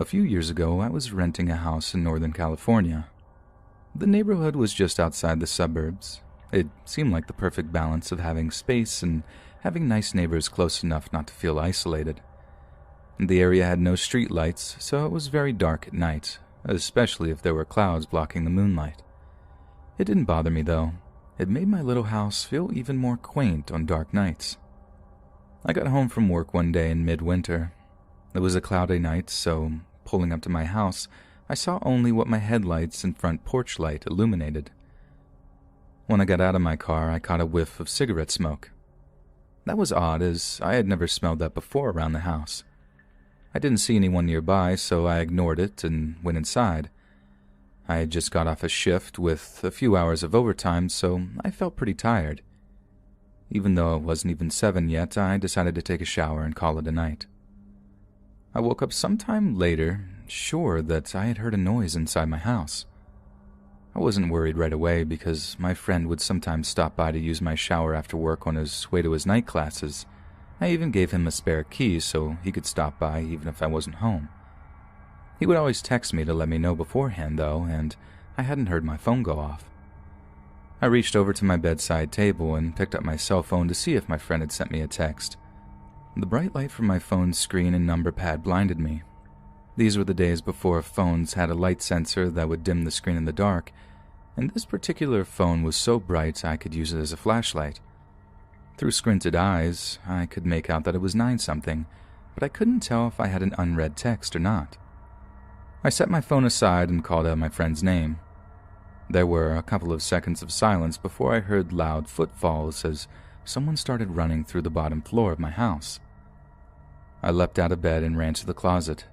A few years ago, I was renting a house in Northern California. The neighborhood was just outside the suburbs. It seemed like the perfect balance of having space and having nice neighbors close enough not to feel isolated. The area had no street lights, so it was very dark at night, especially if there were clouds blocking the moonlight. It didn't bother me, though. It made my little house feel even more quaint on dark nights. I got home from work one day in midwinter. It was a cloudy night, so pulling up to my house, I saw only what my headlights and front porch light illuminated. When I got out of my car, I caught a whiff of cigarette smoke. That was odd, as I had never smelled that before around the house. I didn't see anyone nearby, so I ignored it and went inside. I had just got off a shift with a few hours of overtime, so I felt pretty tired. Even though it wasn't even 7 yet, I decided to take a shower and call it a night. I woke up sometime later, sure that I had heard a noise inside my house. I wasn't worried right away because my friend would sometimes stop by to use my shower after work on his way to his night classes. I even gave him a spare key so he could stop by even if I wasn't home. He would always text me to let me know beforehand, though, and I hadn't heard my phone go off. I reached over to my bedside table and picked up my cell phone to see if my friend had sent me a text. The bright light from my phone's screen and number pad blinded me. These were the days before phones had a light sensor that would dim the screen in the dark, and this particular phone was so bright I could use it as a flashlight. Through squinted eyes, I could make out that it was 9-something, but I couldn't tell if I had an unread text or not. I set my phone aside and called out my friend's name. There were a couple of seconds of silence before I heard loud footfalls as someone started running through the bottom floor of my house. I leapt out of bed and ran to the closet.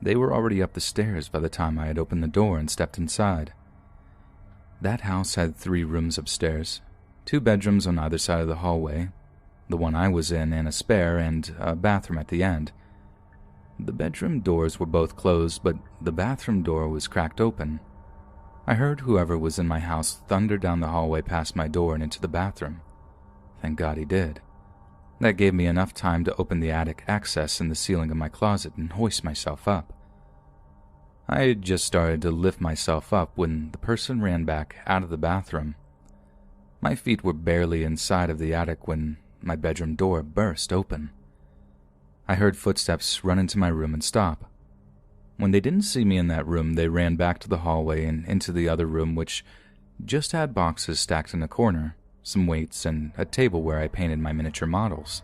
They were already up the stairs by the time I had opened the door and stepped inside. That house had 3 rooms upstairs, 2 bedrooms on either side of the hallway, the one I was in and a spare, and a bathroom at the end. The bedroom doors were both closed, but the bathroom door was cracked open. I heard whoever was in my house thunder down the hallway past my door and into the bathroom. Thank God he did. That gave me enough time to open the attic access in the ceiling of my closet and hoist myself up. I had just started to lift myself up when the person ran back out of the bathroom. My feet were barely inside of the attic when my bedroom door burst open. I heard footsteps run into my room and stop. When they didn't see me in that room, they ran back to the hallway and into the other room, which just had boxes stacked in a corner, some weights, and a table where I painted my miniature models.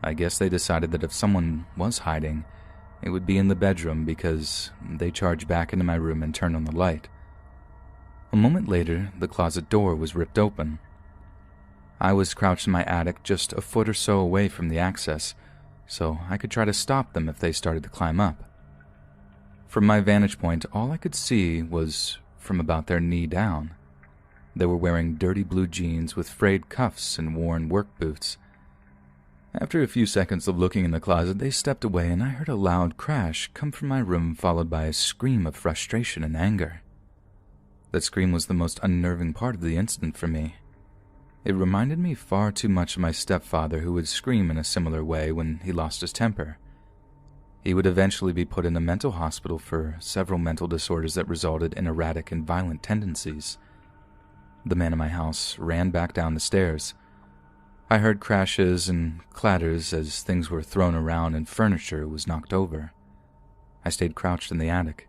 I guess they decided that if someone was hiding, it would be in the bedroom because they charged back into my room and turned on the light. A moment later, the closet door was ripped open. I was crouched in my attic just a foot or so away from the access, so I could try to stop them if they started to climb up. From my vantage point, all I could see was from about their knee down. They were wearing dirty blue jeans with frayed cuffs and worn work boots. After a few seconds of looking in the closet, they stepped away and I heard a loud crash come from my room, followed by a scream of frustration and anger. That scream was the most unnerving part of the incident for me. It reminded me far too much of my stepfather, who would scream in a similar way when he lost his temper. He would eventually be put in a mental hospital for several mental disorders that resulted in erratic and violent tendencies. The man in my house ran back down the stairs. I heard crashes and clatters as things were thrown around and furniture was knocked over. I stayed crouched in the attic.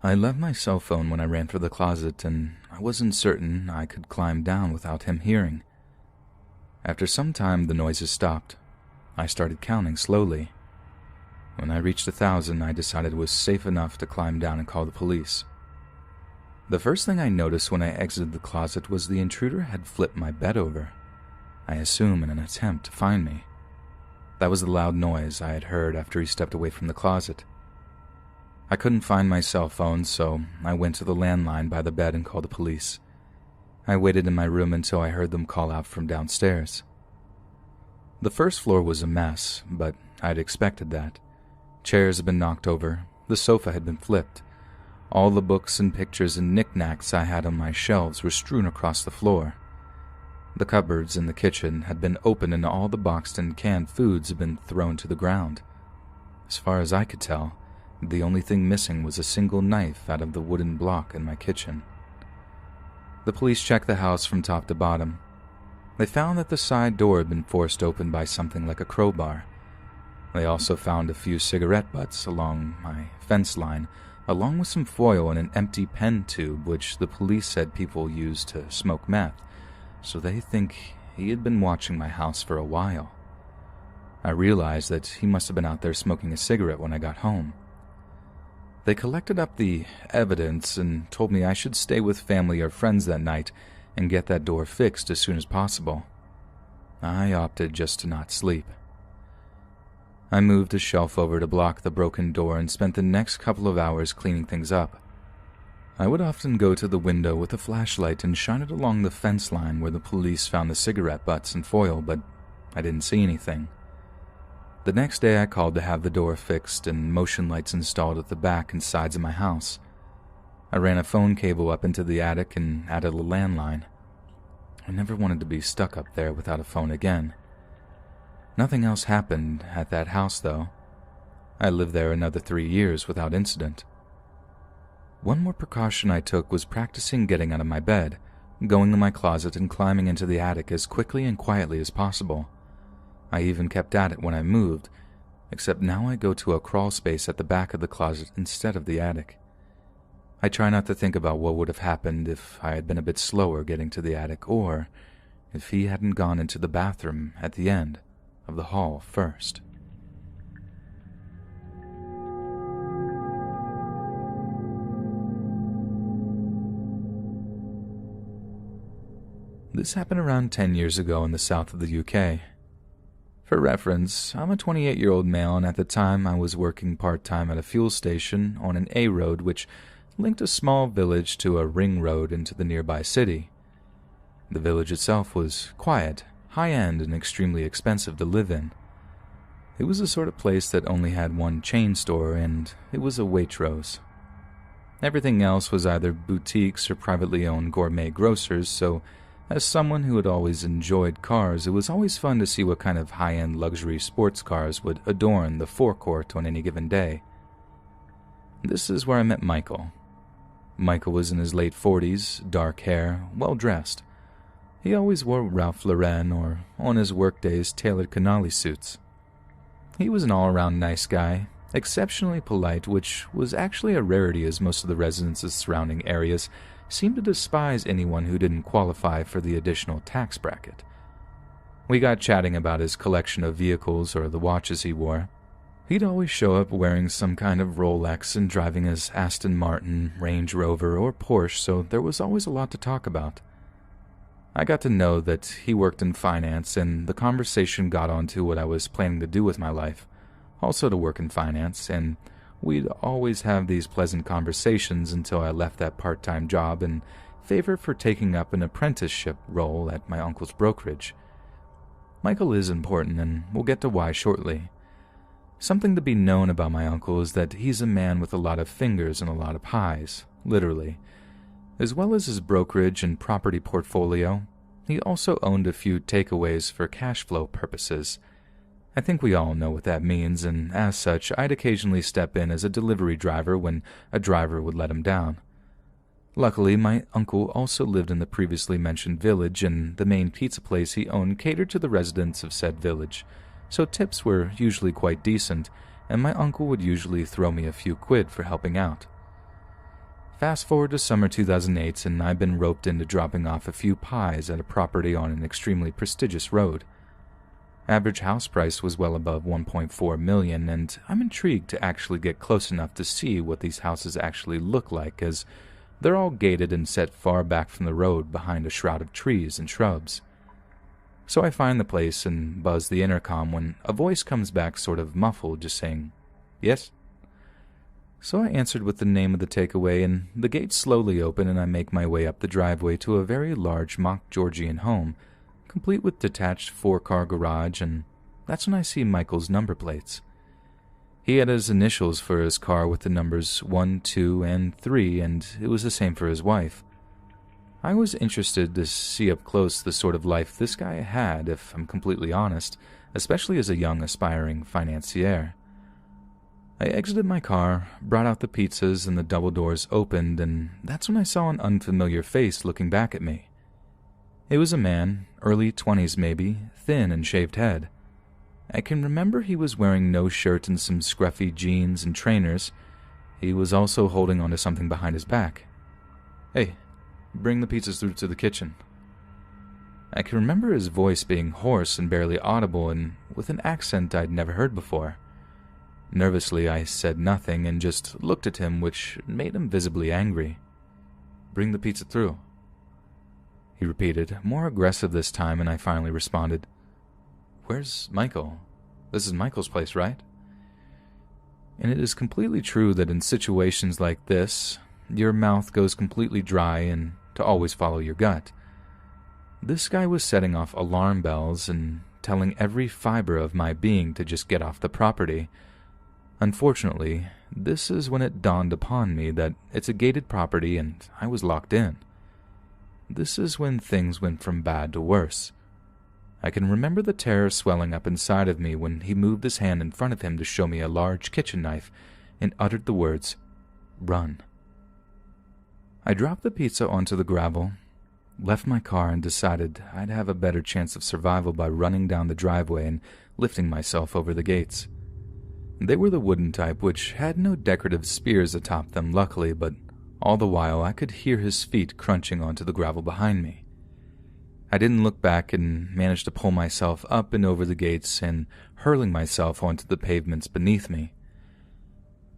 I left my cell phone when I ran for the closet, and I wasn't certain I could climb down without him hearing. After some time, the noises stopped. I started counting slowly. When I reached 1,000, I decided it was safe enough to climb down and call the police. The first thing I noticed when I exited the closet was the intruder had flipped my bed over, I assume in an attempt to find me. That was the loud noise I had heard after he stepped away from the closet. I couldn't find my cell phone, so I went to the landline by the bed and called the police. I waited in my room until I heard them call out from downstairs. The first floor was a mess, but I'd expected that. Chairs had been knocked over, the sofa had been flipped. All the books and pictures and knickknacks I had on my shelves were strewn across the floor. The cupboards in the kitchen had been opened and all the boxed and canned foods had been thrown to the ground. As far as I could tell, The only thing missing was a single knife out of the wooden block in my kitchen. The police checked the house from top to bottom. They found that the side door had been forced open by something like a crowbar. They also found a few cigarette butts along my fence line, along with some foil and an empty pen tube which the police said people used to smoke meth, so they think he had been watching my house for a while. I realized that he must have been out there smoking a cigarette when I got home. They collected up the evidence and told me I should stay with family or friends that night and get that door fixed as soon as possible. I opted just to not sleep. I moved a shelf over to block the broken door and spent the next couple of hours cleaning things up. I would often go to the window with a flashlight and shine it along the fence line where the police found the cigarette butts and foil, but I didn't see anything. The next day I called to have the door fixed and motion lights installed at the back and sides of my house. I ran a phone cable up into the attic and added a landline. I never wanted to be stuck up there without a phone again. Nothing else happened at that house, though. I lived there another 3 years without incident. One more precaution I took was practicing getting out of my bed, going to my closet and climbing into the attic as quickly and quietly as possible. I even kept at it when I moved, except now I go to a crawl space at the back of the closet instead of the attic. I try not to think about what would have happened if I had been a bit slower getting to the attic, or if he hadn't gone into the bathroom at the end of the hall first. This happened around 10 years ago in the south of the UK. For reference, I'm a 28-year-old male, and at the time I was working part-time at a fuel station on an A road which linked a small village to a ring road into the nearby city. The village itself was quiet, high-end, and extremely expensive to live in. It was the sort of place that only had one chain store, and it was a Waitrose. Everything else was either boutiques or privately owned gourmet grocers, so as someone who had always enjoyed cars, it was always fun to see what kind of high-end luxury sports cars would adorn the forecourt on any given day. This is where I met Michael. Michael was in his late 40s, dark hair, well-dressed. He always wore Ralph Lauren or, on his workdays, tailored Canali suits. He was an all-around nice guy, exceptionally polite, which was actually a rarity as most of the residents of surrounding areas seemed to despise anyone who didn't qualify for the additional tax bracket. We got chatting about his collection of vehicles or the watches he wore. He'd always show up wearing some kind of Rolex and driving his Aston Martin, Range Rover, or Porsche, so there was always a lot to talk about. I got to know that he worked in finance, and the conversation got onto what I was planning to do with my life, also to work in finance, and we'd always have these pleasant conversations until I left that part-time job in favor for taking up an apprenticeship role at my uncle's brokerage. Michael is important, and we'll get to why shortly. Something to be known about my uncle is that he's a man with a lot of fingers and a lot of pies, literally. As well as his brokerage and property portfolio, he also owned a few takeaways for cash flow purposes. I think we all know what that means, and as such, I'd occasionally step in as a delivery driver when a driver would let him down. Luckily, my uncle also lived in the previously mentioned village, and the main pizza place he owned catered to the residents of said village, so tips were usually quite decent, and my uncle would usually throw me a few quid for helping out. Fast forward to summer 2008, and I've been roped into dropping off a few pies at a property on an extremely prestigious road. Average house price was well above $1.4 million, and I'm intrigued to actually get close enough to see what these houses actually look like, as they're all gated and set far back from the road behind a shroud of trees and shrubs. So I find the place and buzz the intercom when a voice comes back sort of muffled, just saying, "Yes?" So I answered with the name of the takeaway, and the gates slowly open and I make my way up the driveway to a very large mock Georgian home, complete with detached 4-car garage, and that's when I see Michael's number plates. He had his initials for his car with the numbers 1, 2, and 3, and it was the same for his wife. I was interested to see up close the sort of life this guy had, if I'm completely honest, especially as a young aspiring financier. I exited my car, brought out the pizzas, and the double doors opened, and that's when I saw an unfamiliar face looking back at me. It was a man, early 20s maybe, thin and shaved head. I can remember he was wearing no shirt and some scruffy jeans and trainers. He was also holding onto something behind his back. "Hey, bring the pizzas through to the kitchen." I can remember his voice being hoarse and barely audible and with an accent I'd never heard before. Nervously, I said nothing and just looked at him, which made him visibly angry. "Bring the pizza through," he repeated, more aggressive this time, and I finally responded, "Where's Michael? This is Michael's place, right?" And it is completely true that in situations like this, your mouth goes completely dry and to always follow your gut. This guy was setting off alarm bells and telling every fiber of my being to just get off the property. Unfortunately, this is when it dawned upon me that it's a gated property and I was locked in. This is when things went from bad to worse. I can remember the terror swelling up inside of me when he moved his hand in front of him to show me a large kitchen knife and uttered the words, "Run." I dropped the pizza onto the gravel, left my car, and decided I'd have a better chance of survival by running down the driveway and lifting myself over the gates. They were the wooden type, which had no decorative spears atop them, luckily, but all the while I could hear his feet crunching onto the gravel behind me. I didn't look back and managed to pull myself up and over the gates and hurling myself onto the pavements beneath me.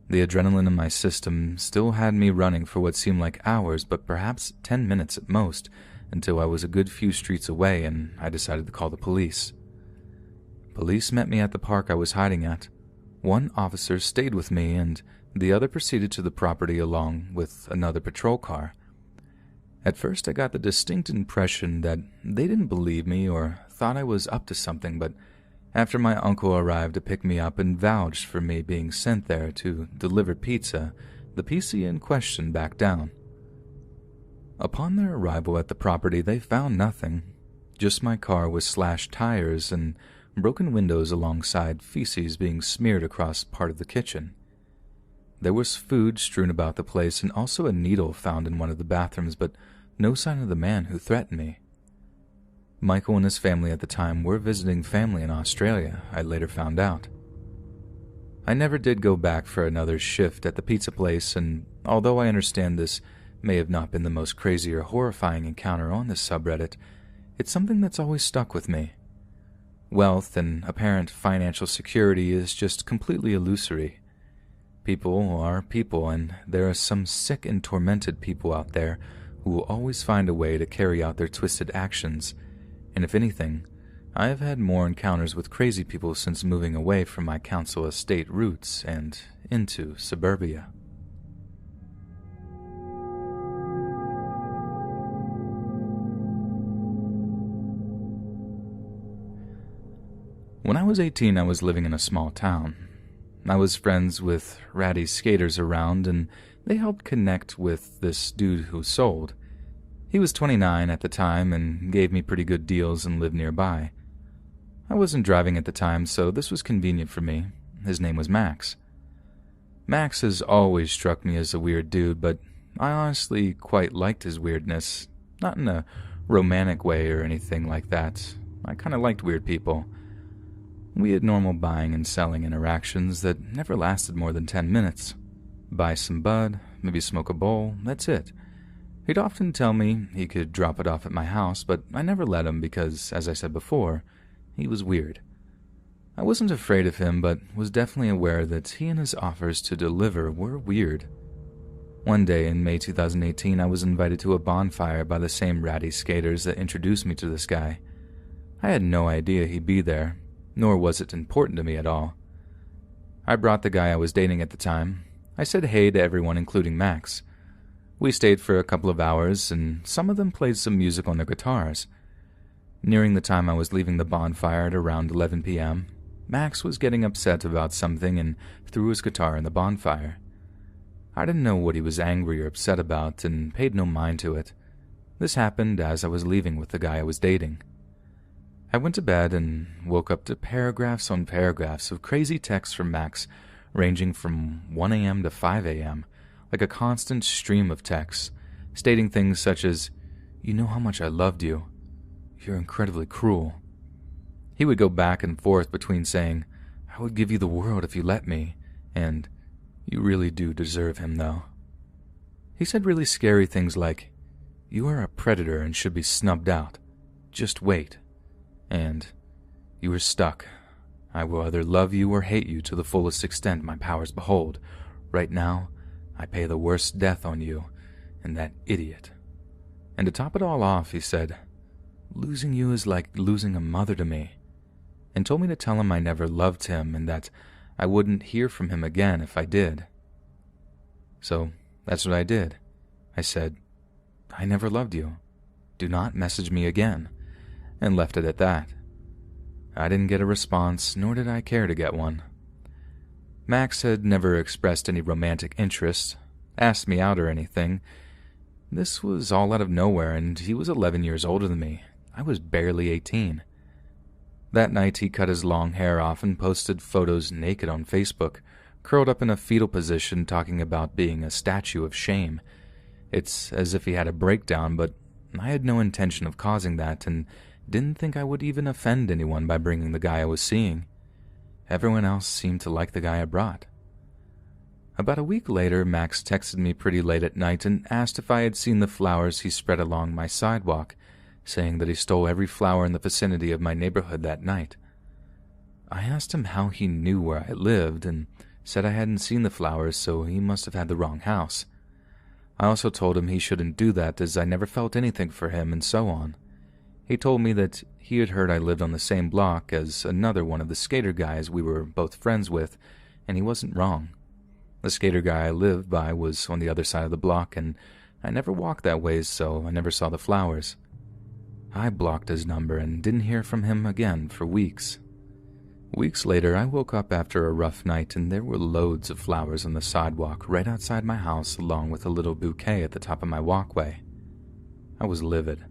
The adrenaline in my system still had me running for what seemed like hours, but perhaps 10 minutes at most, until I was a good few streets away and I decided to call the police. Police met me at the park I was hiding at. One officer stayed with me and the other proceeded to the property along with another patrol car. At first I got the distinct impression that they didn't believe me or thought I was up to something, but after my uncle arrived to pick me up and vouched for me being sent there to deliver pizza, the PC in question backed down. Upon their arrival at the property, they found nothing, just my car with slashed tires and broken windows alongside feces being smeared across part of the kitchen. There was food strewn about the place and also a needle found in one of the bathrooms, but no sign of the man who threatened me. Michael and his family at the time were visiting family in Australia, I later found out. I never did go back for another shift at the pizza place, and although I understand this may have not been the most crazy or horrifying encounter on this subreddit, it's something that's always stuck with me. Wealth and apparent financial security is just completely illusory. People are people, and there are some sick and tormented people out there who will always find a way to carry out their twisted actions, and if anything, I have had more encounters with crazy people since moving away from my council estate roots and into suburbia. When I was 18, I was living in a small town. I was friends with ratty skaters around, and they helped connect with this dude who sold. He was 29 at the time and gave me pretty good deals and lived nearby. I wasn't driving at the time, so this was convenient for me. His name was Max. Max has always struck me as a weird dude, but I honestly quite liked his weirdness. Not in a romantic way or anything like that. I kind of liked weird people. We had normal buying and selling interactions that never lasted more than 10 minutes. Buy some bud, maybe smoke a bowl, that's it. He'd often tell me he could drop it off at my house, but I never let him because, as I said before, he was weird. I wasn't afraid of him, but was definitely aware that he and his offers to deliver were weird. One day in May 2018, I was invited to a bonfire by the same ratty skaters that introduced me to this guy. I had no idea he'd be there, nor was it important to me at all. I brought the guy I was dating at the time. I said hey to everyone, including Max. We stayed for a couple of hours, and some of them played some music on their guitars. Nearing the time I was leaving the bonfire at around 11 p.m., Max was getting upset about something and threw his guitar in the bonfire. I didn't know what he was angry or upset about and paid no mind to it. This happened as I was leaving with the guy I was dating. I went to bed and woke up to paragraphs on paragraphs of crazy texts from Max ranging from 1 a.m. to 5 a.m., like a constant stream of texts, stating things such as, "You know how much I loved you. You're incredibly cruel." He would go back and forth between saying, "I would give you the world if you let me," and "You really do deserve him, though." He said really scary things like, "You are a predator and should be snubbed out. Just wait." And, "You are stuck. I will either love you or hate you to the fullest extent my powers behold. Right now, I pay the worst death on you and that idiot." And to top it all off, he said, "Losing you is like losing a mother to me," and told me to tell him I never loved him and that I wouldn't hear from him again if I did. So that's what I did. I said, "I never loved you. Do not message me again," and left it at that. I didn't get a response, nor did I care to get one. Max had never expressed any romantic interest, asked me out or anything. This was all out of nowhere, and he was 11 years older than me. I was barely 18. That night he cut his long hair off and posted photos naked on Facebook, curled up in a fetal position talking about being a statue of shame. It's as if he had a breakdown, but I had no intention of causing that and didn't think I would even offend anyone by bringing the guy I was seeing. Everyone else seemed to like the guy I brought. About a week later, Max texted me pretty late at night and asked if I had seen the flowers he spread along my sidewalk, saying that he stole every flower in the vicinity of my neighborhood that night. I asked him how he knew where I lived and said I hadn't seen the flowers, so he must have had the wrong house. I also told him he shouldn't do that as I never felt anything for him and so on. He told me that he had heard I lived on the same block as another one of the skater guys we were both friends with, and he wasn't wrong. The skater guy I lived by was on the other side of the block, and I never walked that way, so I never saw the flowers. I blocked his number and didn't hear from him again for weeks. Weeks later, I woke up after a rough night, and there were loads of flowers on the sidewalk right outside my house, along with a little bouquet at the top of my walkway. I was livid.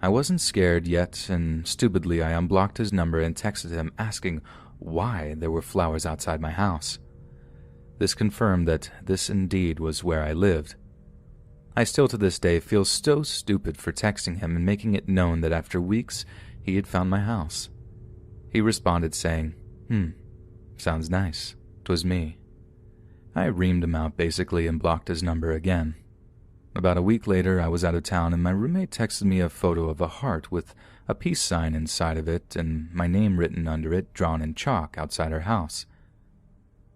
I wasn't scared yet, and stupidly I unblocked his number and texted him asking why there were flowers outside my house. This confirmed that this indeed was where I lived. I still to this day feel so stupid for texting him and making it known that after weeks he had found my house. He responded saying, "Sounds nice. 'Twas me." I reamed him out basically and blocked his number again. About a week later, I was out of town and my roommate texted me a photo of a heart with a peace sign inside of it and my name written under it drawn in chalk outside her house.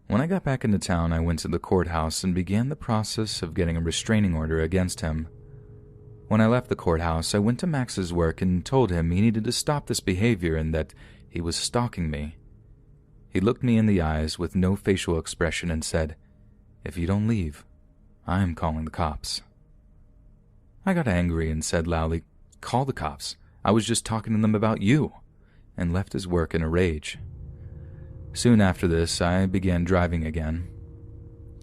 When I got back into town, I went to the courthouse and began the process of getting a restraining order against him. When I left the courthouse, I went to Max's work and told him he needed to stop this behavior and that he was stalking me. He looked me in the eyes with no facial expression and said, "If you don't leave, I'm calling the cops." I got angry and said loudly, "Call the cops. I was just talking to them about you," and left his work in a rage. Soon after this, I began driving again.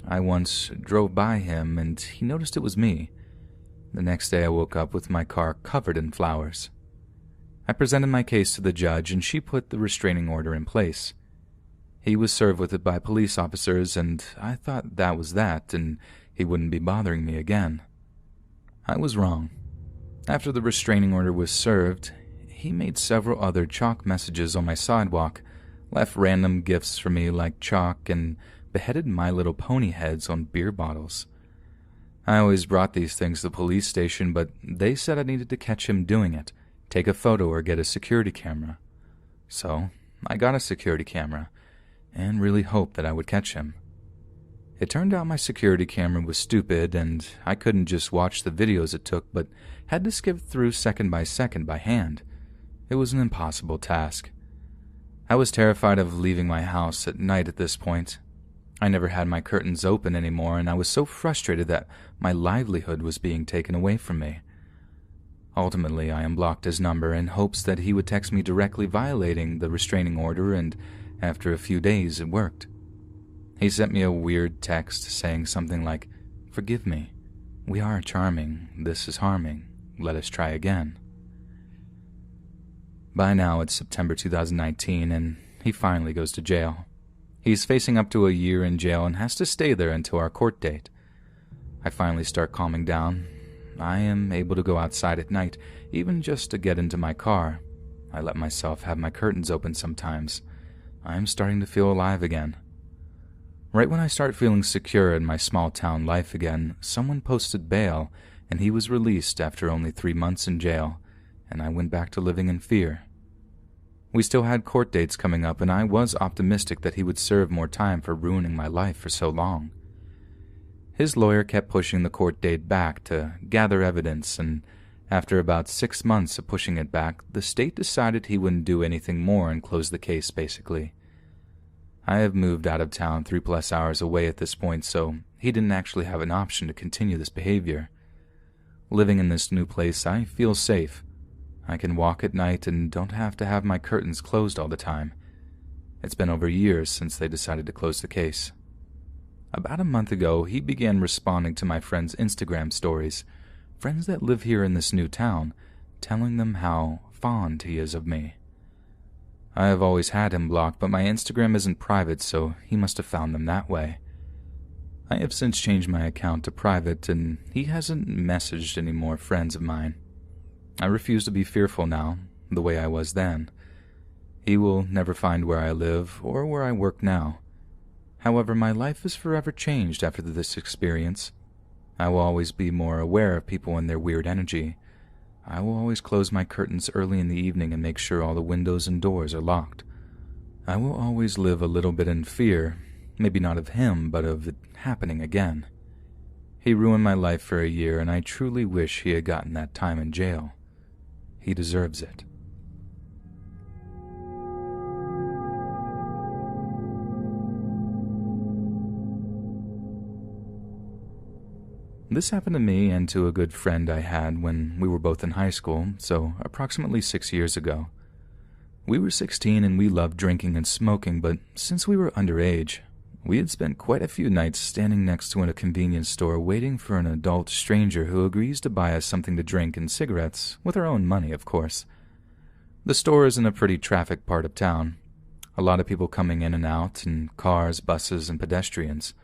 I once drove by him and he noticed it was me. The next day I woke up with my car covered in flowers. I presented my case to the judge and she put the restraining order in place. He was served with it by police officers and I thought that was that and he wouldn't be bothering me again. I was wrong. After the restraining order was served, he made several other chalk messages on my sidewalk, left random gifts for me like chalk, and beheaded My Little Pony heads on beer bottles. I always brought these things to the police station, but they said I needed to catch him doing it, take a photo or get a security camera. So I got a security camera, and really hoped that I would catch him. It turned out my security camera was stupid, and I couldn't just watch the videos it took, but had to skip through second by second by hand. It was an impossible task. I was terrified of leaving my house at night at this point. I never had my curtains open anymore, and I was so frustrated that my livelihood was being taken away from me. Ultimately, I unblocked his number in hopes that he would text me directly violating the restraining order, and after a few days it worked. He sent me a weird text saying something like, "Forgive me. We are charming. This is harming. Let us try again." By now it's September 2019 and he finally goes to jail. He's facing up to a year in jail and has to stay there until our court date. I finally start calming down. I am able to go outside at night, even just to get into my car. I let myself have my curtains open sometimes. I am starting to feel alive again. Right when I start feeling secure in my small town life again, someone posted bail, and he was released after only 3 months in jail, and I went back to living in fear. We still had court dates coming up, and I was optimistic that he would serve more time for ruining my life for so long. His lawyer kept pushing the court date back to gather evidence, and after about 6 months of pushing it back, the state decided he wouldn't do anything more and close the case, basically. I have moved out of town 3+ hours away at this point, so he didn't actually have an option to continue this behavior. Living in this new place, I feel safe. I can walk at night and don't have to have my curtains closed all the time. It's been over years since they decided to close the case. About a month ago, he began responding to my friends' Instagram stories, friends that live here in this new town, telling them how fond he is of me. I have always had him blocked, but my Instagram isn't private, so he must have found them that way. I have since changed my account to private, and he hasn't messaged any more friends of mine. I refuse to be fearful now, the way I was then. He will never find where I live or where I work now. However, my life is forever changed after this experience. I will always be more aware of people and their weird energy. I will always close my curtains early in the evening and make sure all the windows and doors are locked. I will always live a little bit in fear, maybe not of him, but of it happening again. He ruined my life for a year, and I truly wish he had gotten that time in jail. He deserves it. This happened to me and to a good friend I had when we were both in high school, so approximately 6 years ago. We were 16 and we loved drinking and smoking, but since we were underage, we had spent quite a few nights standing next to a convenience store waiting for an adult stranger who agrees to buy us something to drink and cigarettes, with our own money, of course. The store is in a pretty trafficked part of town. A lot of people coming in and out, and cars, buses, and pedestrians.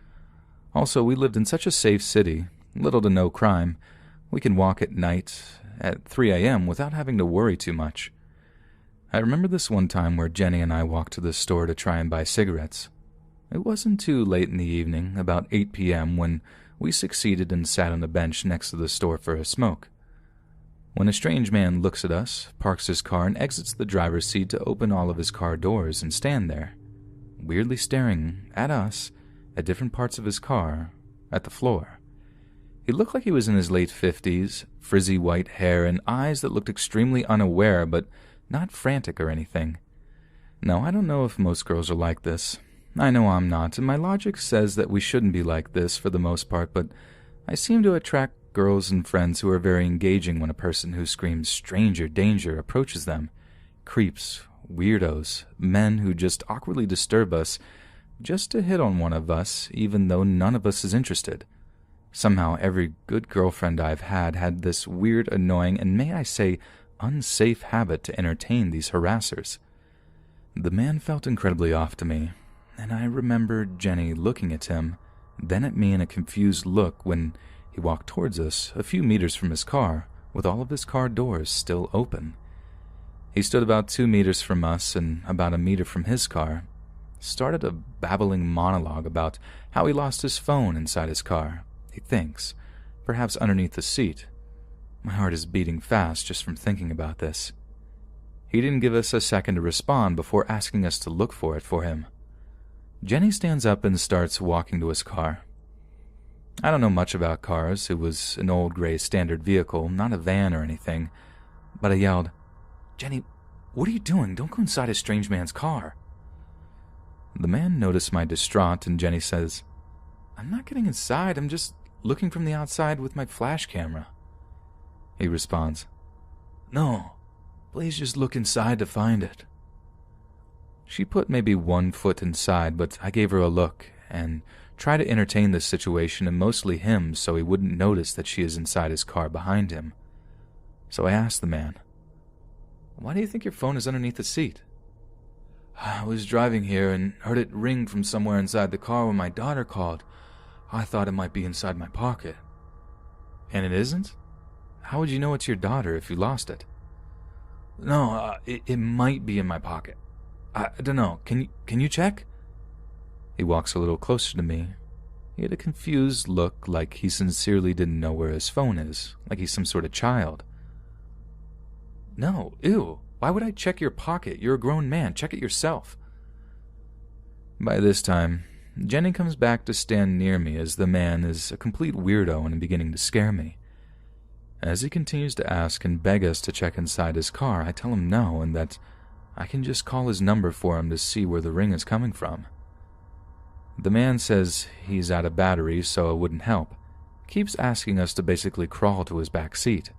Also, we lived in such a safe city, little to no crime. We can walk at night at 3 a.m. without having to worry too much. I remember this one time where Jenny and I walked to the store to try and buy cigarettes. It wasn't too late in the evening, about 8 p.m., when we succeeded and sat on a bench next to the store for a smoke. When a strange man looks at us, parks his car, and exits the driver's seat to open all of his car doors and stand there, weirdly staring at us, at different parts of his car, at the floor. He looked like he was in his late 50s, frizzy white hair and eyes that looked extremely unaware but not frantic or anything. Now, I don't know if most girls are like this. I know I'm not, and my logic says that we shouldn't be like this for the most part, but I seem to attract girls and friends who are very engaging when a person who screams stranger danger approaches them. Creeps, weirdos, men who just awkwardly disturb us just to hit on one of us, even though none of us is interested. Somehow every good girlfriend I've had this weird, annoying, and may I say, unsafe habit to entertain these harassers. The man felt incredibly off to me, and I remember Jenny looking at him, then at me in a confused look when he walked towards us a few meters from his car, with all of his car doors still open. He stood about 2 meters from us and about a meter from his car, started a babbling monologue about how he lost his phone inside his car, he thinks, perhaps underneath the seat. My heart is beating fast just from thinking about this. He didn't give us a second to respond before asking us to look for it for him. Jenny stands up and starts walking to his car. I don't know much about cars. It was an old gray standard vehicle, not a van or anything. But I yelled, "Jenny, what are you doing? Don't go inside a strange man's car." The man noticed my distraught, and Jenny says, "I'm not getting inside. I'm just looking from the outside with my flash camera." He responds, "No, please just look inside to find it." She put maybe 1 foot inside, but I gave her a look and tried to entertain this situation and mostly him so he wouldn't notice that she is inside his car behind him. So I asked the man, "Why do you think your phone is underneath the seat?" I was driving here and heard it ring from somewhere inside the car when my daughter called. I thought it might be inside my pocket. And it isn't? How would you know it's your daughter if you lost it? No, it might be in my pocket. I don't know. Can you check? He walks a little closer to me. He had a confused look, like he sincerely didn't know where his phone is, like he's some sort of child. No, ew. Why would I check your pocket? You're a grown man. Check it yourself. By this time, Jenny comes back to stand near me as the man is a complete weirdo and beginning to scare me. As he continues to ask and beg us to check inside his car, I tell him no and that I can just call his number for him to see where the ring is coming from. The man says he's out of battery, so it wouldn't help. Keeps asking us to basically crawl to his back seat.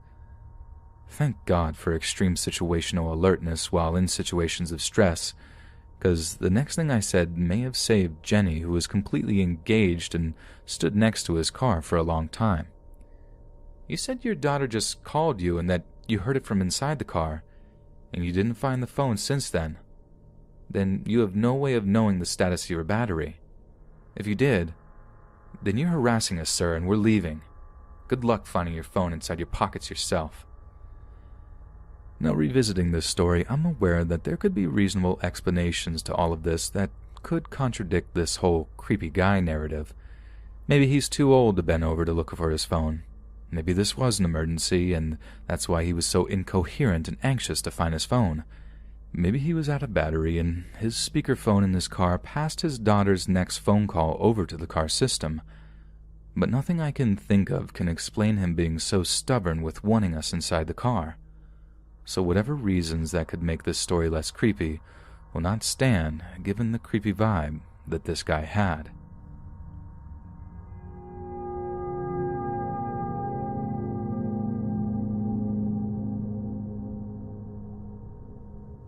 Thank God for extreme situational alertness while in situations of stress, because the next thing I said may have saved Jenny, who was completely engaged and stood next to his car for a long time. You said your daughter just called you and that you heard it from inside the car, and you didn't find the phone since then. Then you have no way of knowing the status of your battery. If you did, then you're harassing us, sir, and we're leaving. Good luck finding your phone inside your pockets yourself. Now, revisiting this story, I'm aware that there could be reasonable explanations to all of this that could contradict this whole creepy guy narrative. Maybe he's too old to bend over to look for his phone. Maybe this was an emergency, and that's why he was so incoherent and anxious to find his phone. Maybe he was out of battery, and his speakerphone in his car passed his daughter's next phone call over to the car system. But nothing I can think of can explain him being so stubborn with wanting us inside the car. So whatever reasons that could make this story less creepy will not stand, given the creepy vibe that this guy had.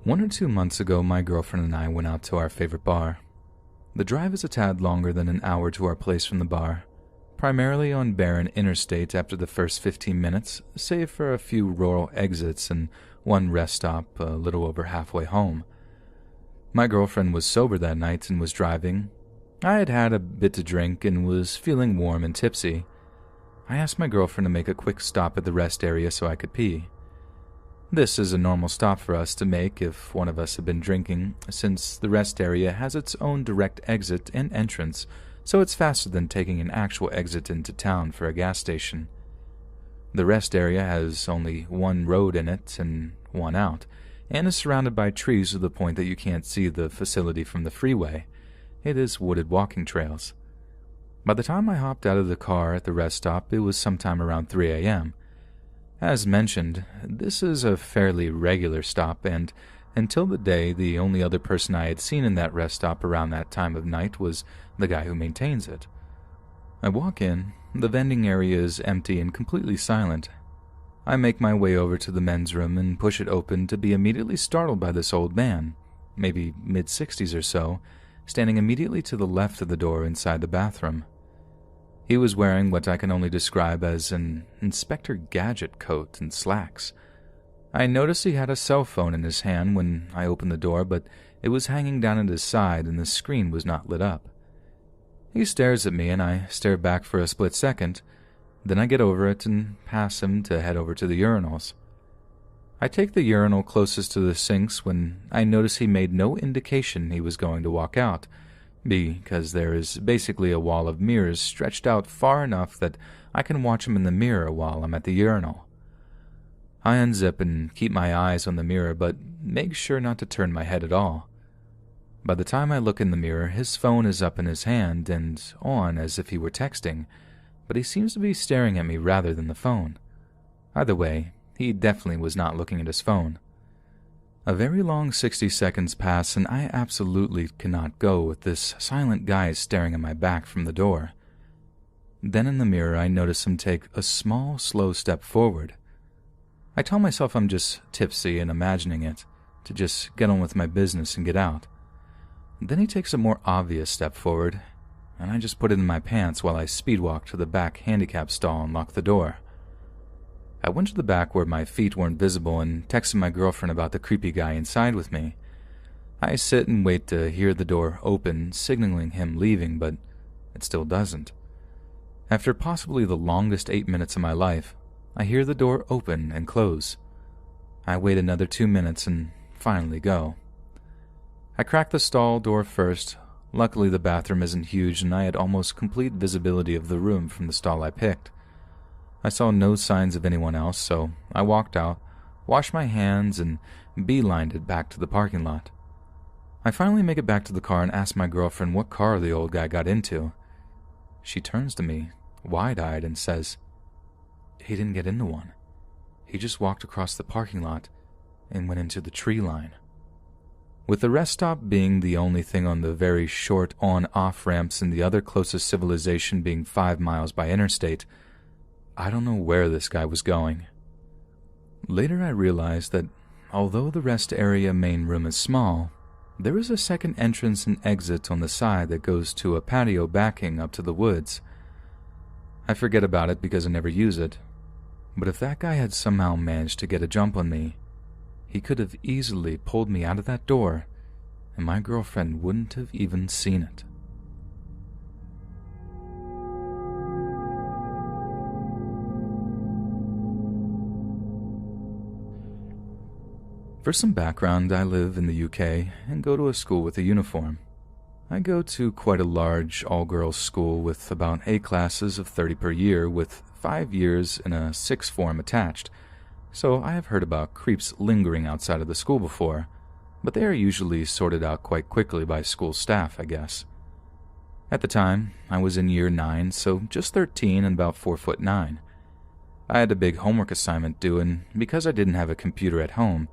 One or 2 months ago, my girlfriend and I went out to our favorite bar. The drive is a tad longer than an hour to our place from the bar, primarily on barren interstate after the first 15 minutes, save for a few rural exits and one rest stop a little over halfway home. My girlfriend was sober that night and was driving. I had had a bit to drink and was feeling warm and tipsy. I asked my girlfriend to make a quick stop at the rest area so I could pee. This is a normal stop for us to make if one of us had been drinking, since the rest area has its own direct exit and entrance, so it's faster than taking an actual exit into town for a gas station. The rest area has only one road in it and one out, and is surrounded by trees to the point that you can't see the facility from the freeway. It is wooded walking trails. By the time I hopped out of the car at the rest stop, it was sometime around 3 a.m. As mentioned, this is a fairly regular stop, and until the day, the only other person I had seen in that rest stop around that time of night was the guy who maintains it. I walk in. The vending area is empty and completely silent. I make my way over to the men's room and push it open to be immediately startled by this old man, maybe mid-60s or so, standing immediately to the left of the door inside the bathroom. He was wearing what I can only describe as an Inspector Gadget coat and slacks. I noticed he had a cell phone in his hand when I opened the door, but it was hanging down at his side and the screen was not lit up. He stares at me and I stare back for a split second. Then I get over it and pass him to head over to the urinals. I take the urinal closest to the sinks when I notice he made no indication he was going to walk out, because there is basically a wall of mirrors stretched out far enough that I can watch him in the mirror while I'm at the urinal. I unzip and keep my eyes on the mirror, but make sure not to turn my head at all. By the time I look in the mirror, his phone is up in his hand and on as if he were texting, but he seems to be staring at me rather than the phone. Either way, he definitely was not looking at his phone. A very long 60 seconds pass, and I absolutely cannot go with this silent guy staring at my back from the door. Then in the mirror, I notice him take a small, slow step forward. I tell myself I'm just tipsy and imagining it, to just get on with my business and get out. Then he takes a more obvious step forward, and I just put it in my pants while I speedwalk to the back handicap stall and lock the door. I went to the back where my feet weren't visible and texted my girlfriend about the creepy guy inside with me. I sit and wait to hear the door open, signaling him leaving, but it still doesn't. After possibly the longest 8 minutes of my life, I hear the door open and close. I wait another 2 minutes and finally go. I crack the stall door first. Luckily, the bathroom isn't huge and I had almost complete visibility of the room from the stall I picked. I saw no signs of anyone else, so I walked out, washed my hands, and beelined it back to the parking lot. I finally make it back to the car and ask my girlfriend what car the old guy got into. She turns to me, wide-eyed, and says, "He didn't get into one. He just walked across the parking lot and went into the tree line." With the rest stop being the only thing on the very short on-off ramps and the other closest civilization being 5 miles by interstate, I don't know where this guy was going. Later I realized that although the rest area main room is small, there is a second entrance and exit on the side that goes to a patio backing up to the woods. I forget about it because I never use it, but if that guy had somehow managed to get a jump on me, he could have easily pulled me out of that door, and my girlfriend wouldn't have even seen it. For some background, I live in the UK and go to a school with a uniform. I go to quite a large all-girls school with about 8 classes of 30 per year with 5 years in a 6th form attached, so I have heard about creeps lingering outside of the school before, but they are usually sorted out quite quickly by school staff, I guess. At the time, I was in year 9, so just 13 and about 4'9". I had a big homework assignment due, and because I didn't have a computer at home,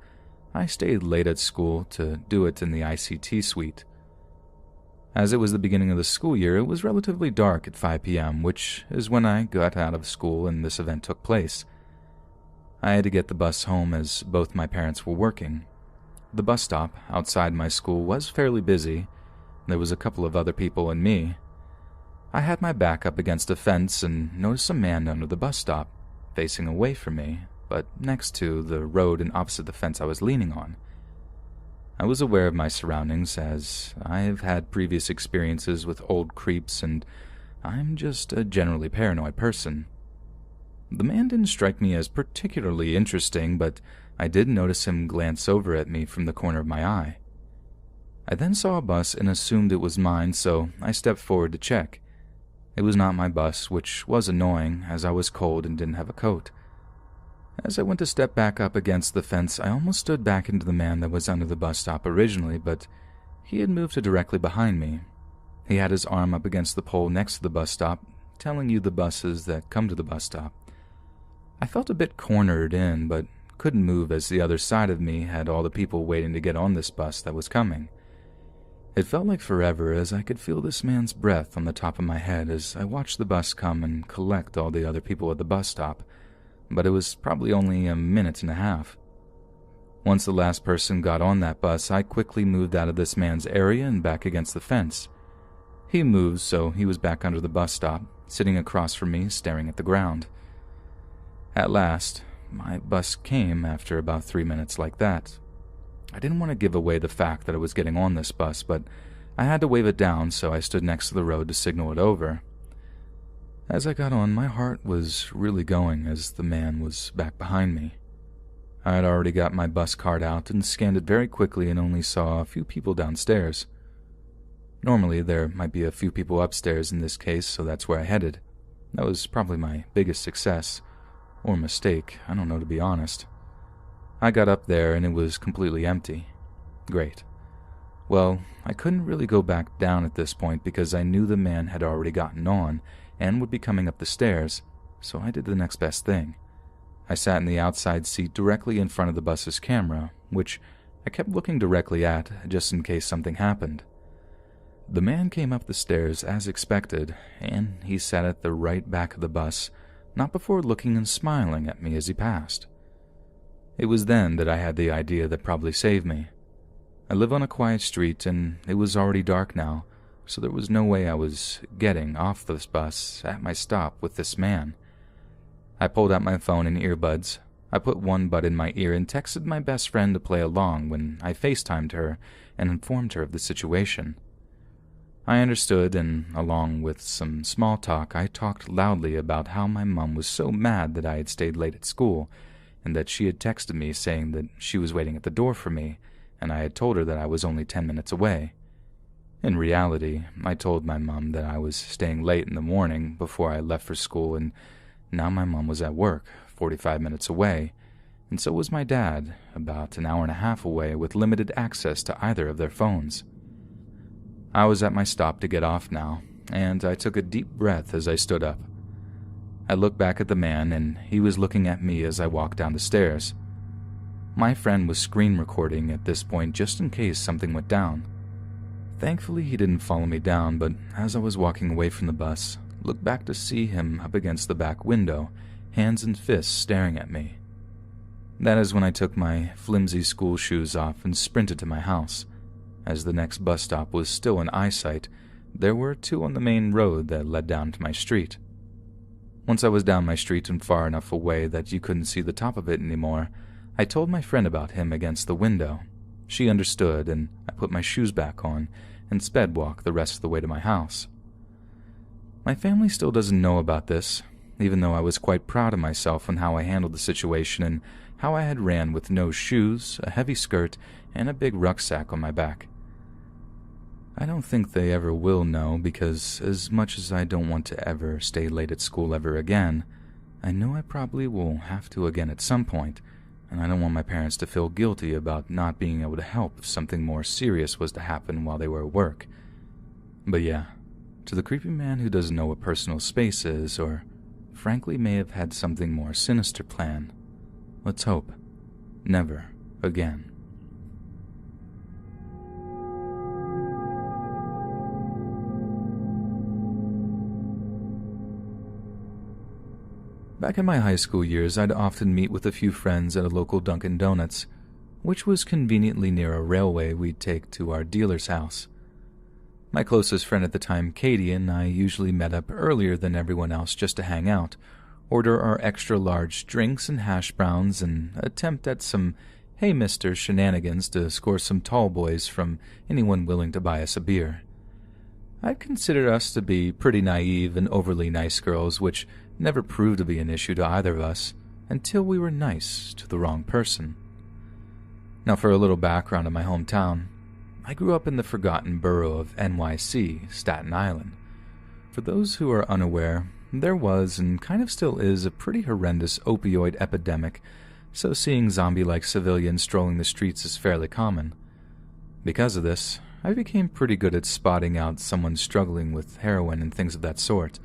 I stayed late at school to do it in the ICT suite. As it was the beginning of the school year, it was relatively dark at 5 p.m., which is when I got out of school and this event took place. I had to get the bus home as both my parents were working. The bus stop outside my school was fairly busy. There was a couple of other people and me. I had my back up against a fence and noticed a man under the bus stop, facing away from me, but next to the road and opposite the fence I was leaning on. I was aware of my surroundings as I have had previous experiences with old creeps and I'm just a generally paranoid person. The man didn't strike me as particularly interesting, but I did notice him glance over at me from the corner of my eye. I then saw a bus and assumed it was mine, so I stepped forward to check. It was not my bus, which was annoying as I was cold and didn't have a coat. As I went to step back up against the fence, I almost stood back into the man that was under the bus stop originally, but he had moved to directly behind me. He had his arm up against the pole next to the bus stop, telling you the buses that come to the bus stop. I felt a bit cornered in, but couldn't move as the other side of me had all the people waiting to get on this bus that was coming. It felt like forever as I could feel this man's breath on the top of my head as I watched the bus come and collect all the other people at the bus stop, but it was probably only a minute and a half. Once the last person got on that bus, I quickly moved out of this man's area and back against the fence. He moved, so he was back under the bus stop, sitting across from me, staring at the ground. At last, my bus came after about 3 minutes like that. I didn't want to give away the fact that I was getting on this bus, but I had to wave it down, so I stood next to the road to signal it over. As I got on, my heart was really going as the man was back behind me. I had already got my bus card out and scanned it very quickly and only saw a few people downstairs. Normally, there might be a few people upstairs in this case, so that's where I headed. That was probably my biggest success. Or mistake, I don't know to be honest. I got up there and it was completely empty. Great. Well, I couldn't really go back down at this point because I knew the man had already gotten on and would be coming up the stairs, so I did the next best thing. I sat in the outside seat directly in front of the bus's camera, which I kept looking directly at just in case something happened. The man came up the stairs as expected, and he sat at the right back of the bus, not before looking and smiling at me as he passed. It was then that I had the idea that probably saved me. I live on a quiet street, and it was already dark now, so there was no way I was getting off this bus at my stop with this man. I pulled out my phone and earbuds, I put one bud in my ear and texted my best friend to play along when I FaceTimed her and informed her of the situation. I understood, and along with some small talk, I talked loudly about how my mom was so mad that I had stayed late at school, and that she had texted me saying that she was waiting at the door for me, and I had told her that I was only 10 minutes away. In reality, I told my mom that I was staying late in the morning before I left for school, and now my mom was at work, 45 minutes away, and so was my dad, about an hour and a half away with limited access to either of their phones. I was at my stop to get off now, and I took a deep breath as I stood up. I looked back at the man, and he was looking at me as I walked down the stairs. My friend was screen recording at this point just in case something went down. Thankfully, he didn't follow me down, but as I was walking away from the bus, looked back to see him up against the back window, hands and fists staring at me. That is when I took my flimsy school shoes off and sprinted to my house. As the next bus stop was still in eyesight, there were two on the main road that led down to my street. Once I was down my street and far enough away that you couldn't see the top of it anymore, I told my friend about him against the window. She understood, and I put my shoes back on and sped walk the rest of the way to my house. My family still doesn't know about this, even though I was quite proud of myself on how I handled the situation and how I had ran with no shoes, a heavy skirt, and a big rucksack on my back. I don't think they ever will know because as much as I don't want to ever stay late at school ever again, I know I probably will have to again at some point, and I don't want my parents to feel guilty about not being able to help if something more serious was to happen while they were at work. But yeah, to the creepy man who doesn't know what personal space is, or frankly may have had something more sinister planned, let's hope never again. Back in my high school years, I'd often meet with a few friends at a local Dunkin' Donuts, which was conveniently near a railway we'd take to our dealer's house. My closest friend at the time, Katie, and I usually met up earlier than everyone else just to hang out, order our extra-large drinks and hash browns, and attempt at some "Hey, mister" shenanigans to score some tall boys from anyone willing to buy us a beer. I'd consider us to be pretty naive and overly nice girls, which never proved to be an issue to either of us until we were nice to the wrong person. Now, for a little background on my hometown, I grew up in the forgotten borough of NYC, Staten Island. For those who are unaware, there was and kind of still is a pretty horrendous opioid epidemic, so seeing zombie-like civilians strolling the streets is fairly common. Because of this, I became pretty good at spotting out someone struggling with heroin and things of that sort.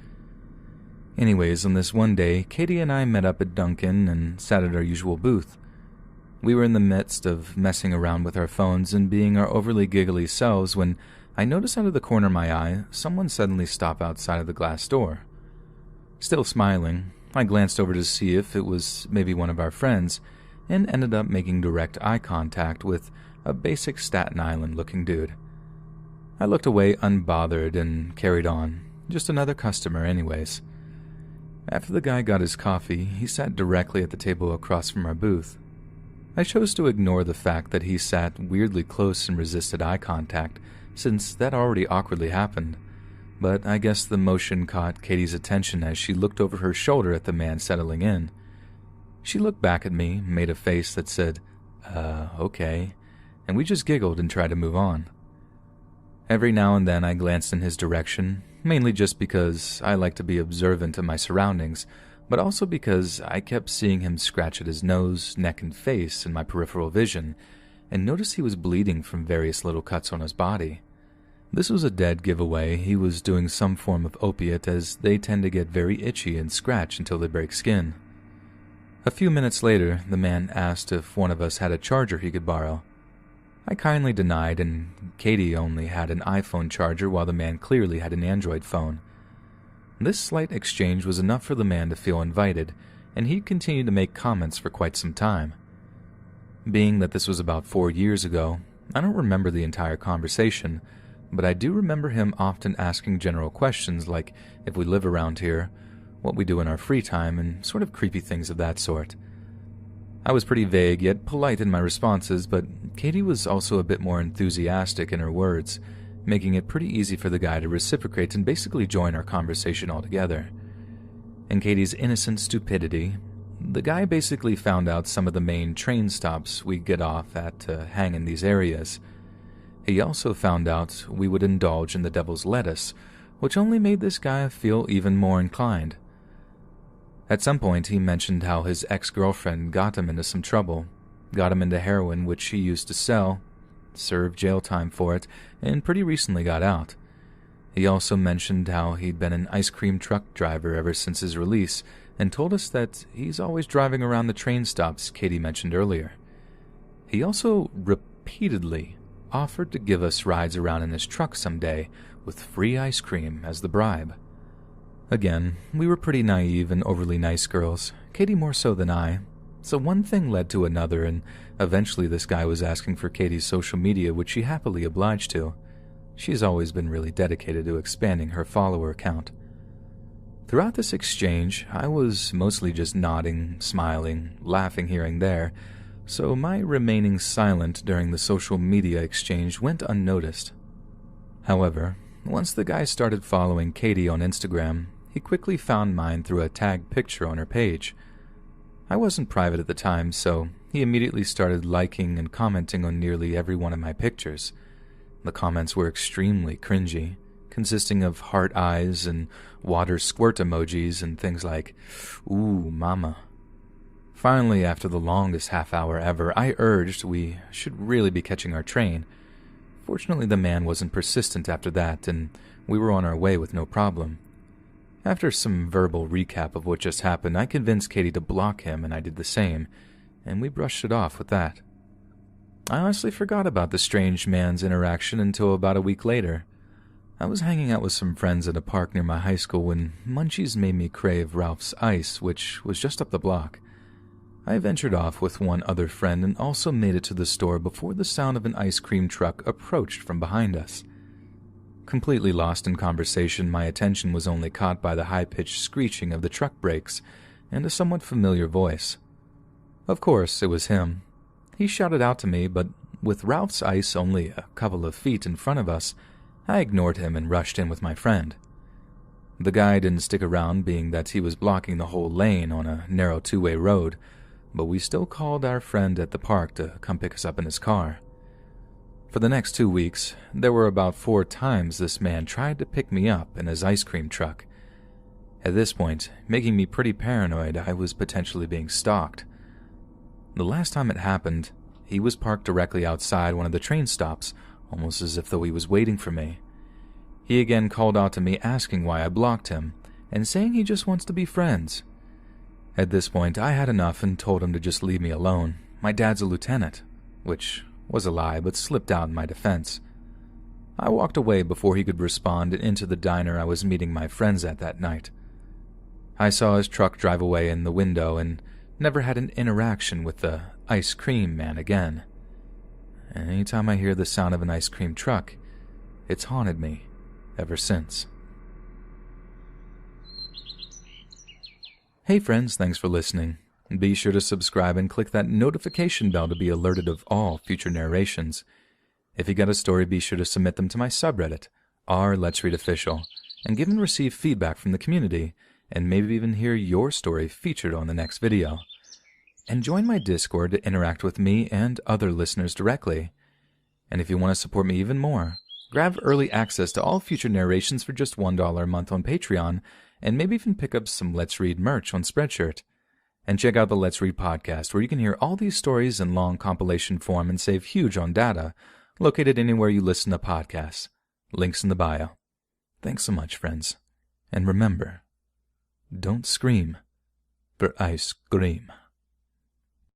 Anyways, on this one day, Katie and I met up at Dunkin' and sat at our usual booth. We were in the midst of messing around with our phones and being our overly giggly selves when I noticed out of the corner of my eye someone suddenly stop outside of the glass door. Still smiling, I glanced over to see if it was maybe one of our friends and ended up making direct eye contact with a basic Staten Island-looking dude. I looked away unbothered and carried on, just another customer anyways. After the guy got his coffee, he sat directly at the table across from our booth. I chose to ignore the fact that he sat weirdly close and resisted eye contact, since that already awkwardly happened, but I guess the motion caught Katie's attention as she looked over her shoulder at the man settling in. She looked back at me, made a face that said, okay, and we just giggled and tried to move on. Every now and then I glanced in his direction, mainly just because I like to be observant of my surroundings, but also because I kept seeing him scratch at his nose, neck, and face in my peripheral vision, and noticed he was bleeding from various little cuts on his body. This was a dead giveaway he was doing some form of opiate, as they tend to get very itchy and scratch until they break skin. A few minutes later, the man asked if one of us had a charger he could borrow. I kindly denied, and Katie only had an iPhone charger while the man clearly had an Android phone. This slight exchange was enough for the man to feel invited, and he continued to make comments for quite some time. Being that this was about 4 years ago, I don't remember the entire conversation, but I do remember him often asking general questions like if we live around here, what we do in our free time, and sort of creepy things of that sort. I was pretty vague yet polite in my responses, but Katie was also a bit more enthusiastic in her words, making it pretty easy for the guy to reciprocate and basically join our conversation altogether. In Katie's innocent stupidity, the guy basically found out some of the main train stops we get off at to hang in these areas. He also found out we would indulge in the devil's lettuce, which only made this guy feel even more inclined. At some point, he mentioned how his ex-girlfriend got him into some trouble, got him into heroin which he used to sell, served jail time for it, and pretty recently got out. He also mentioned how he'd been an ice cream truck driver ever since his release, and told us that he's always driving around the train stops Katie mentioned earlier. He also repeatedly offered to give us rides around in his truck someday, with free ice cream as the bribe. Again, we were pretty naive and overly nice girls, Katie more so than I, so one thing led to another, and eventually this guy was asking for Katie's social media, which she happily obliged to. She's always been really dedicated to expanding her follower count. Throughout this exchange, I was mostly just nodding, smiling, laughing here and there, so my remaining silent during the social media exchange went unnoticed. However, once the guy started following Katie on Instagram, he quickly found mine through a tagged picture on her page. I wasn't private at the time, so he immediately started liking and commenting on nearly every one of my pictures. The comments were extremely cringy, consisting of heart eyes and water squirt emojis and things like, "Ooh, mama." Finally, after the longest half hour ever, I urged we should really be catching our train. Fortunately, the man wasn't persistent after that, and we were on our way with no problem. After some verbal recap of what just happened, I convinced Katie to block him, and I did the same, and we brushed it off with that. I honestly forgot about the strange man's interaction until about a week later. I was hanging out with some friends at a park near my high school when munchies made me crave Ralph's Ice, which was just up the block. I ventured off with one other friend and also made it to the store before the sound of an ice cream truck approached from behind us. Completely lost in conversation, my attention was only caught by the high-pitched screeching of the truck brakes and a somewhat familiar voice. Of course, it was him. He shouted out to me, but with Ralph's Ice only a couple of feet in front of us, I ignored him and rushed in with my friend. The guy didn't stick around, being that he was blocking the whole lane on a narrow two-way road, but we still called our friend at the park to come pick us up in his car. For the next 2 weeks, there were about 4 times this man tried to pick me up in his ice cream truck. At this point, making me pretty paranoid, I was potentially being stalked. The last time it happened, he was parked directly outside one of the train stops, almost as if though he was waiting for me. He again called out to me asking why I blocked him, and saying he just wants to be friends. At this point, I had enough and told him to just leave me alone. My dad's a lieutenant, which was a lie, but slipped out in my defense. I walked away before he could respond and into the diner I was meeting my friends at that night. I saw his truck drive away in the window and never had an interaction with the ice cream man again. And anytime I hear the sound of an ice cream truck, it's haunted me ever since. Hey friends, thanks for listening. Be sure to subscribe and click that notification bell to be alerted of all future narrations. If you got a story, be sure to submit them to my subreddit, r/Let's Read Official, and give and receive feedback from the community, and maybe even hear your story featured on the next video. And join my Discord to interact with me and other listeners directly. And if you want to support me even more, grab early access to all future narrations for just $1 a month on Patreon, and maybe even pick up some Let's Read merch on Spreadshirt. And check out the Let's Read podcast, where you can hear all these stories in long compilation form and save huge on data, located anywhere you listen to podcasts. Links in the bio. Thanks so much, friends. And remember, don't scream for ice cream.